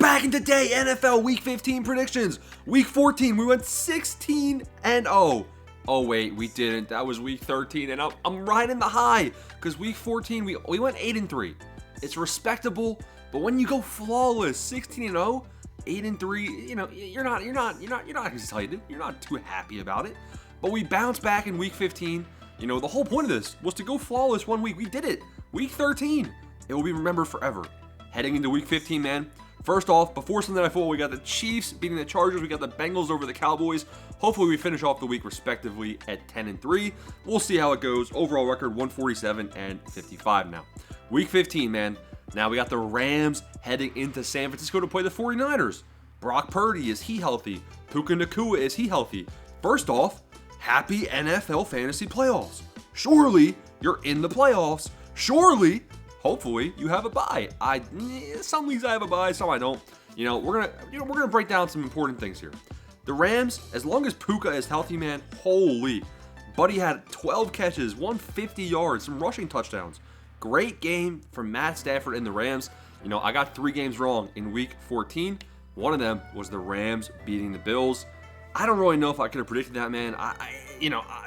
back in today. NFL Week 15 predictions. Week 14, we went 16-0. Oh, wait, we didn't. That was Week 13, and I'm riding the high because Week 14, we went 8-3. It's respectable, but when you go flawless, 16-0, 8-3, you know, you're not excited. You're not too happy about it. But we bounced back in Week 15. You know, the whole point of this was to go flawless one week. We did it. Week 13, it will be remembered forever. Heading into Week 15, man. First off, before Sunday Night Football, we got the Chiefs beating the Chargers. We got the Bengals over the Cowboys. Hopefully, we finish off the week respectively at 10-3. We'll see how it goes. Overall record 147-55 now. Week 15, man. Now we got the Rams heading into San Francisco to play the 49ers. Brock Purdy, is he healthy? Puka Nacua, is he healthy? First off, happy NFL fantasy playoffs. Surely you're in the playoffs. Surely, hopefully, you have a bye. Some leagues I have a bye, some I don't. You know, we're gonna break down some important things here. The Rams, as long as Puka is healthy, man, holy. Buddy had 12 catches, 150 yards, some rushing touchdowns. Great game from Matt Stafford and the Rams. You know, I got 3 games wrong in Week 14. One of them was the Rams beating the Bills. I don't really know if I could have predicted that, man.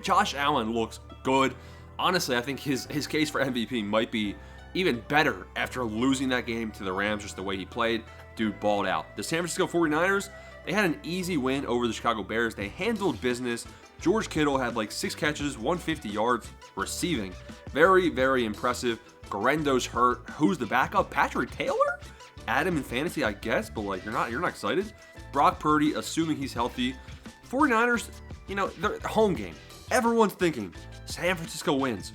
Josh Allen looks good. Honestly, I think his case for MVP might be even better after losing that game to the Rams, just the way he played. Dude balled out. The San Francisco 49ers, they had an easy win over the Chicago Bears. They handled business. George Kittle had like 6 catches, 150 yards receiving. Very, very impressive. Garendo's hurt. Who's the backup? Patrick Taylor? Add him in fantasy, I guess, but like you're not excited. Brock Purdy, assuming he's healthy. 49ers, you know, their home game. Everyone's thinking San Francisco wins.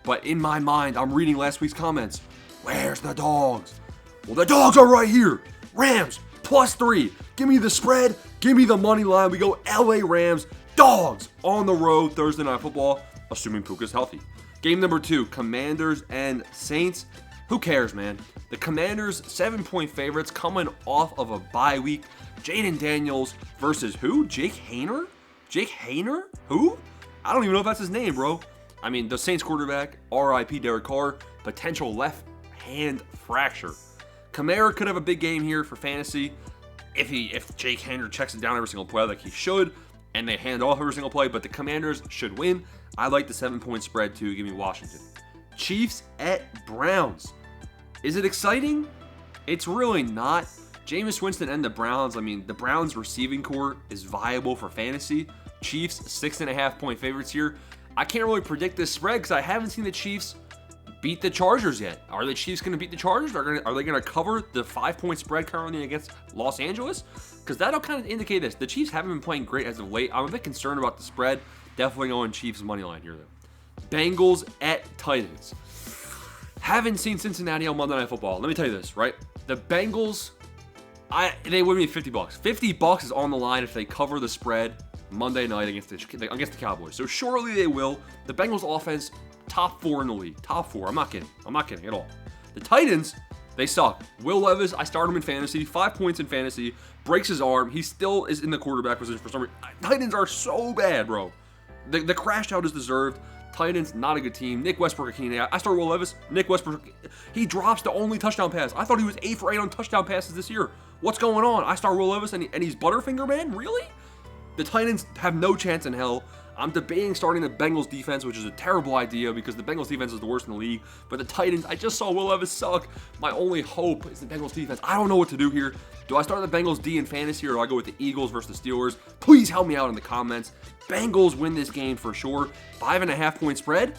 But in my mind, I'm reading last week's comments. Where's the dogs? Well, the dogs are right here. Rams, +3. Give me the spread. Give me the money line. We go LA Rams, dogs on the road Thursday Night Football, assuming Puka's healthy. Game number 2, Commanders and Saints. Who cares, man? The Commanders, 7-point favorites coming off of a bye week. Jaden Daniels versus who? Jake Haener? Jake Haener? Who? I don't even know if that's his name, bro. I mean, the Saints quarterback, R.I.P. Derek Carr, potential left hand fracture. Kamara could have a big game here for fantasy if Jake Haener checks it down every single play like he should, and they hand off every single play, but the Commanders should win. I like the 7-point spread too. Give me Washington. Chiefs at Browns. Is it exciting? It's really not. Jameis Winston and the Browns, I mean, the Browns receiving core is viable for fantasy. Chiefs, 6.5-point favorites here. I can't really predict this spread because I haven't seen the Chiefs beat the Chargers yet. Are the Chiefs going to beat the Chargers? Are they going to cover the 5-point spread currently against Los Angeles? Because that'll kind of indicate this. The Chiefs haven't been playing great as of late. I'm a bit concerned about the spread. Definitely going Chiefs money line here, though. Bengals at Titans. Haven't seen Cincinnati on Monday Night Football. Let me tell you this, right? The Bengals, they win me $50. $50 is on the line if they cover the spread Monday night against the Cowboys. So surely they will. The Bengals offense, top 4 in the league. Top 4. I'm not kidding at all. The Titans, they suck. Will Levis, I start him in fantasy. 5 points in fantasy. Breaks his arm. He still is in the quarterback position for some reason. Titans are so bad, bro. The crash out is deserved. Titans, not a good team. Nick Westbrook, I start Will Levis. Nick Westbrook, he drops the only touchdown pass. I thought he was 8 for 8 on touchdown passes this year. What's going on? I start Will Levis and he's Butterfinger, man? Really? The Titans have no chance in hell. I'm debating starting the Bengals defense, which is a terrible idea because the Bengals defense is the worst in the league. But the Titans, I just saw Will Levis suck. My only hope is the Bengals defense. I don't know what to do here. Do I start the Bengals D in fantasy or do I go with the Eagles versus the Steelers? Please help me out in the comments. Bengals win this game for sure. 5.5-point spread.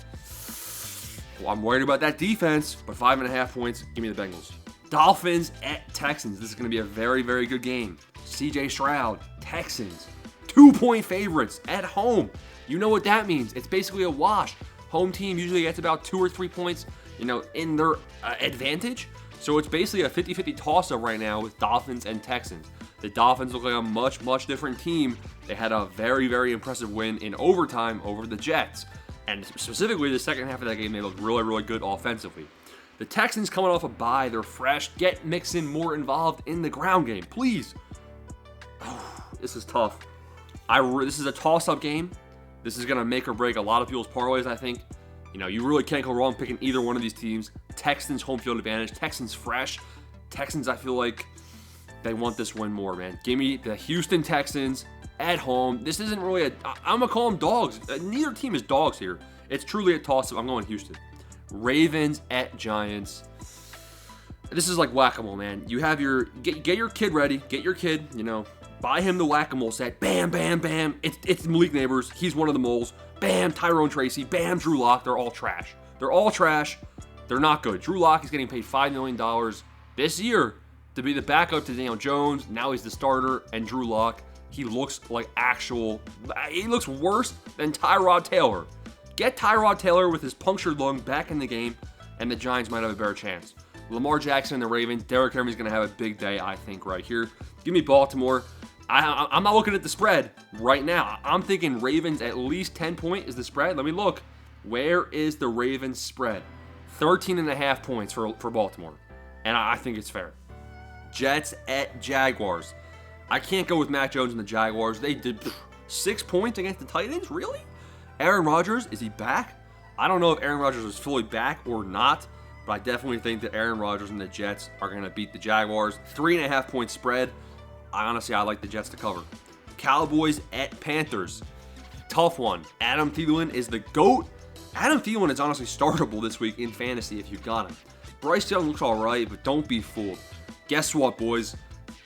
Well, I'm worried about that defense, but 5.5 points, give me the Bengals. Dolphins at Texans. This is going to be a very, very good game. CJ Stroud, Texans. 2-point favorites at home. You know what that means. It's basically a wash. Home team usually gets about 2 or 3 points, in their advantage. So it's basically a 50-50 toss-up right now with Dolphins and Texans. The Dolphins look like a much, much different team. They had a very, very impressive win in overtime over the Jets. And specifically the second half of that game, they looked really, really good offensively. The Texans coming off a bye. They're fresh. Get Mixon more involved in the ground game, please. Oh, this is tough. This is a toss-up game. This is going to make or break a lot of people's parlays, I think. You really can't go wrong picking either one of these teams. Texans home field advantage. Texans fresh. Texans, I feel like they want this win more, man. Give me the Houston Texans at home. This isn't really I'm going to call them dogs. Neither team is dogs here. It's truly a toss-up. I'm going Houston. Ravens at Giants. This is like whack-a-mole, man. You have get your kid ready. Get your kid, buy him the whack-a-mole set. Bam, bam, bam. It's Malik Neighbors. He's one of the moles. Bam, Tyrone Tracy. Bam, Drew Lock. They're all trash. They're not good. Drew Lock is getting paid $5 million this year to be the backup to Daniel Jones. Now he's the starter, and Drew Lock, he looks he looks worse than Tyrod Taylor. Get Tyrod Taylor with his punctured lung back in the game, and the Giants might have a better chance. Lamar Jackson and the Ravens, Derrick Henry's going to have a big day, I think, right here. Give me Baltimore. I'm not looking at the spread right now. I'm thinking Ravens at least 10 point is the spread. Let me look. Where is the Ravens spread? 13.5 points for Baltimore, and I think it's fair. Jets at Jaguars. I can't go with Mac Jones and the Jaguars. They did 6 points against the Titans? Really? Aaron Rodgers, is he back? I don't know if Aaron Rodgers is fully back or not, but I definitely think that Aaron Rodgers and the Jets are going to beat the Jaguars. 3.5 point spread. I like the Jets to cover. Cowboys at Panthers. Tough one. Adam Thielen is the GOAT. Adam Thielen is honestly startable this week in fantasy if you've got him. Bryce Young looks all right, but don't be fooled. Guess what, boys?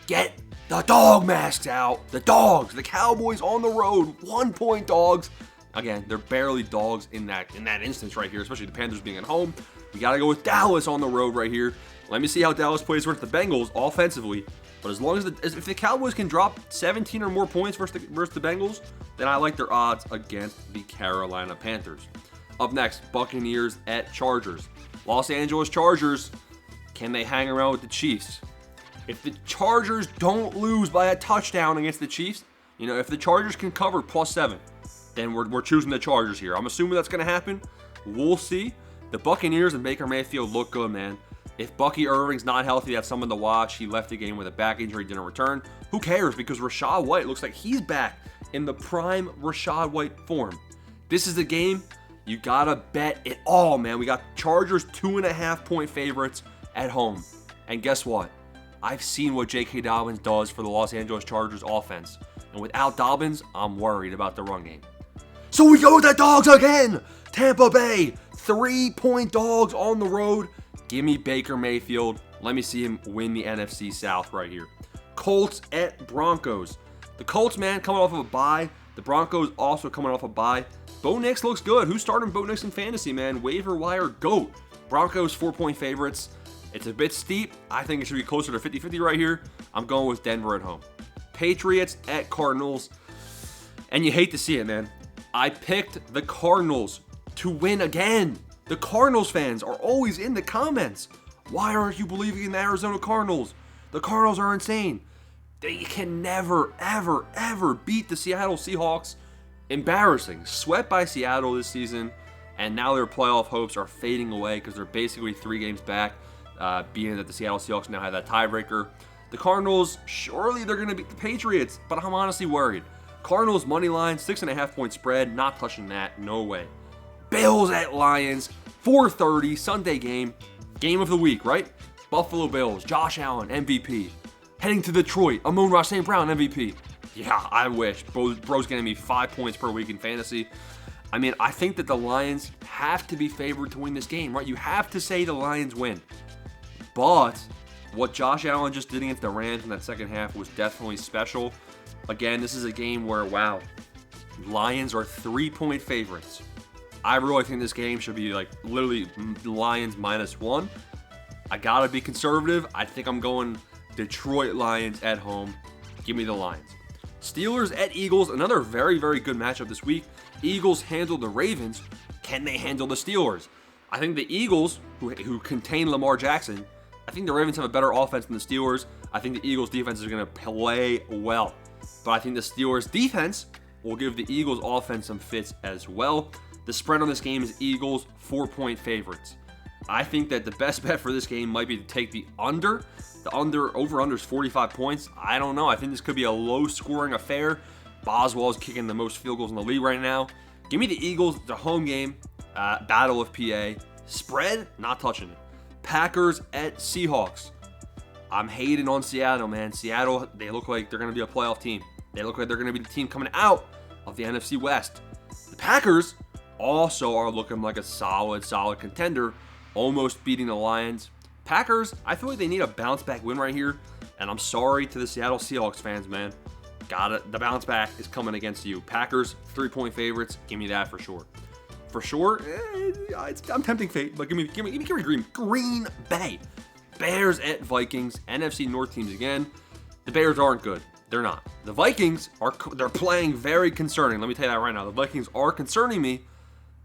Get the dog masks out. The dogs. The Cowboys on the road. 1 point dogs. Again, they're barely dogs in that instance right here, especially the Panthers being at home. We got to go with Dallas on the road right here. Let me see how Dallas plays versus the Bengals offensively. But as long as if the Cowboys can drop 17 or more points versus the Bengals, then I like their odds against the Carolina Panthers. Up next, Buccaneers at Chargers. Los Angeles Chargers, can they hang around with the Chiefs? If the Chargers don't lose by a touchdown against the Chiefs, if the Chargers can cover +7, then we're choosing the Chargers here. I'm assuming that's going to happen. We'll see. The Buccaneers and Baker Mayfield look good, man. If Bucky Irving's not healthy, that's someone to watch. He left the game with a back injury, didn't return. Who cares? Because Rachaad White looks like he's back in the prime Rachaad White form. This is the game you gotta bet it all, man. We got Chargers 2.5 point favorites at home. And guess what? I've seen what J.K. Dobbins does for the Los Angeles Chargers offense. And without Dobbins, I'm worried about the run game. So we go with the dogs again. Tampa Bay, 3 point dogs on the road. Give me Baker Mayfield. Let me see him win the NFC South right here. Colts at Broncos. The Colts, man, coming off of a bye. The Broncos also coming off a bye. Bo Nix looks good. Who's starting Bo Nix in fantasy, man? Waiver wire GOAT. Broncos 4 point favorites. It's a bit steep. I think it should be closer to 50-50 right here. I'm going with Denver at home. Patriots at Cardinals. And you hate to see it, man. I picked the Cardinals to win again. The Cardinals fans are always in the comments. Why aren't you believing in the Arizona Cardinals? The Cardinals are insane. They can never, ever, ever beat the Seattle Seahawks. Embarrassing. Swept by Seattle this season, and now their playoff hopes are fading away because they're basically 3 games back, being that the Seattle Seahawks now have that tiebreaker. The Cardinals, surely they're going to beat the Patriots, but I'm honestly worried. Cardinals money line, 6.5 point spread, not touching that, no way. Bills at Lions, 4:30 Sunday game of the week, right? Buffalo Bills, Josh Allen, MVP. Heading to Detroit, Amon-Ra St. Brown, MVP. Yeah, I wish. Bro's getting me 5 points per week in fantasy. I mean, I think that the Lions have to be favored to win this game, right? You have to say the Lions win. But what Josh Allen just did against the Rams in that second half was definitely special. Again, this is a game where, wow, Lions are 3 point favorites. I really think this game should be like literally Lions -1. I gotta be conservative. I think I'm going Detroit Lions at home. Give me the Lions. Steelers at Eagles, another very, very good matchup this week. Eagles handle the Ravens. Can they handle the Steelers? I think the Eagles, who contain Lamar Jackson, I think the Ravens have a better offense than the Steelers. I think the Eagles' defense is going to play well. But I think the Steelers' defense will give the Eagles' offense some fits as well. The spread on this game is Eagles 4 point favorites. I think that the best bet for this game might be to take the under. The over-under is 45 points. I don't know. I think this could be a low-scoring affair. Boswell is kicking the most field goals in the league right now. Give me the Eagles, the home game, Battle of PA. Spread, not touching it. Packers at Seahawks. I'm hating on Seattle, man. Seattle, they look like they're going to be a playoff team. They look like they're going to be the team coming out of the NFC West. The Packers also are looking like a solid contender, almost beating the Lions. Packers, I feel like they need a bounce-back win right here, and I'm sorry to the Seattle Seahawks fans, man. Got it. The bounce back is coming against you. Packers, 3-point favorites. Give me that for sure. For sure, I'm tempting fate, but give me Green Bay. Bears at Vikings. NFC North teams again. The Bears aren't good. They're not. The Vikings they're playing very concerning. Let me tell you that right now. The Vikings are concerning me,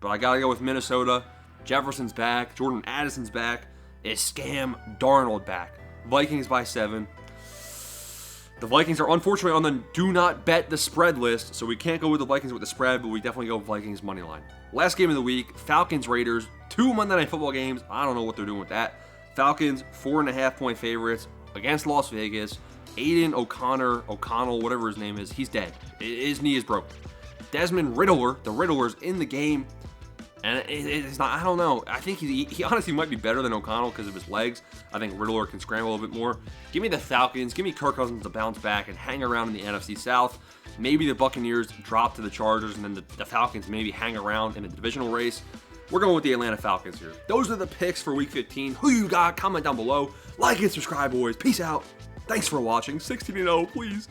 but I gotta go with Minnesota. Jefferson's back. Jordan Addison's back. Is Scam Darnold back? Vikings by 7. The Vikings are unfortunately on the do not bet the spread list, so we can't go with the Vikings with the spread, but we definitely go Vikings money line. Last game of the week, Falcons Raiders, 2 Monday Night Football games. I don't know what they're doing with that. Falcons 4.5-point favorites against Las Vegas. Aiden O'Connell, whatever his name is, he's dead. His knee is broken. Desmond Riddler, the Riddler's in the game. And it's not, I don't know. I think he honestly might be better than O'Connell because of his legs. I think Riddler can scramble a little bit more. Give me the Falcons. Give me Kirk Cousins to bounce back and hang around in the NFC South. Maybe the Buccaneers drop to the Chargers, and then the Falcons maybe hang around in a divisional race. We're going with the Atlanta Falcons here. Those are the picks for Week 15. Who you got? Comment down below. Like and subscribe, boys. Peace out. Thanks for watching. 16-0, please.